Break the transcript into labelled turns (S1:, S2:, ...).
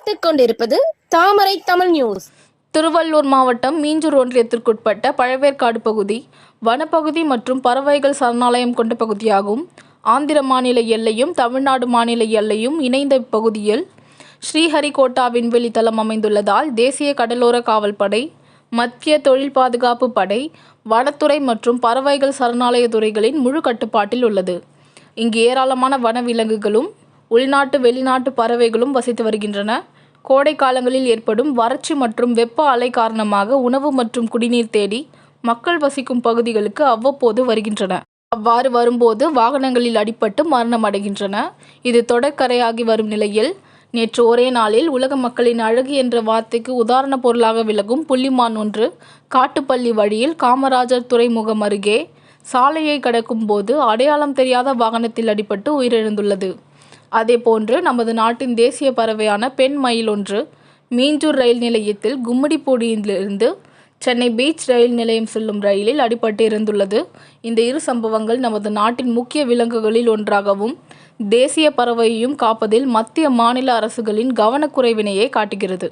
S1: பார்த்துக் கொண்டிருப்பது தாமரை தமிழ் நியூஸ்.
S2: திருவள்ளூர் மாவட்டம் மீஞ்சூர் ஒன்றியத்திற்குட்பட்ட பழவேற்காடு பகுதி வனப்பகுதி மற்றும் பறவைகள் சரணாலயம் கொண்ட பகுதியாகும். ஆந்திர மாநில எல்லையும் தமிழ்நாடு மாநில எல்லையும் இணைந்த இப்பகுதியில் ஸ்ரீஹரிகோட்டா விண்வெளி தளம் அமைந்துள்ளதால் தேசிய கடலோர காவல் படை, மத்திய தொழில் பாதுகாப்பு படை, வனத்துறை மற்றும் பறவைகள் சரணாலய துறைகளின் முழு கட்டுப்பாட்டில் உள்ளது. இங்கு ஏராளமான வனவிலங்குகளும் உள்நாட்டு வெளிநாட்டு பறவைகளும் வசித்து வருகின்றன. கோடை காலங்களில் ஏற்படும் வறட்சி மற்றும் வெப்ப அலை காரணமாக உணவு மற்றும் குடிநீர் தேடி மக்கள் வசிக்கும் பகுதிகளுக்கு அவ்வப்போது வருகின்றன. அவ்வாறு வரும்போது வாகனங்களில் அடிபட்டு மரணம் அடைகின்றன. இது தொடர்கரையாகி வரும் நிலையில் நேற்று ஒரே நாளில் உலக மக்களின் அழகு என்ற வார்த்தைக்கு உதாரண பொருளாக விளங்கும் புள்ளிமான் ஒன்று காட்டுப்பள்ளி வழியில் காமராஜர் துறைமுகம் அருகே சாலையை கடக்கும் போது அடையாளம் தெரியாத வாகனத்தில் அடிபட்டு உயிரிழந்துள்ளது. அதேபோன்று நமது நாட்டின் தேசிய பறவையான பெண் மயில் ஒன்று மீஞ்சூர் ரயில் நிலையத்தில் கும்மிடிப்பூடியிலிருந்து சென்னை பீச் ரயில் நிலையம் செல்லும் ரயிலில் அடிபட்டு இறந்துள்ளது. இந்த இரு சம்பவங்கள் நமது நாட்டின் முக்கிய விலங்குகளில் ஒன்றாகவும் தேசிய பறவையையும் காப்பதில் மத்திய மாநில அரசுகளின் கவனக்குறைவினையே காட்டுகிறது.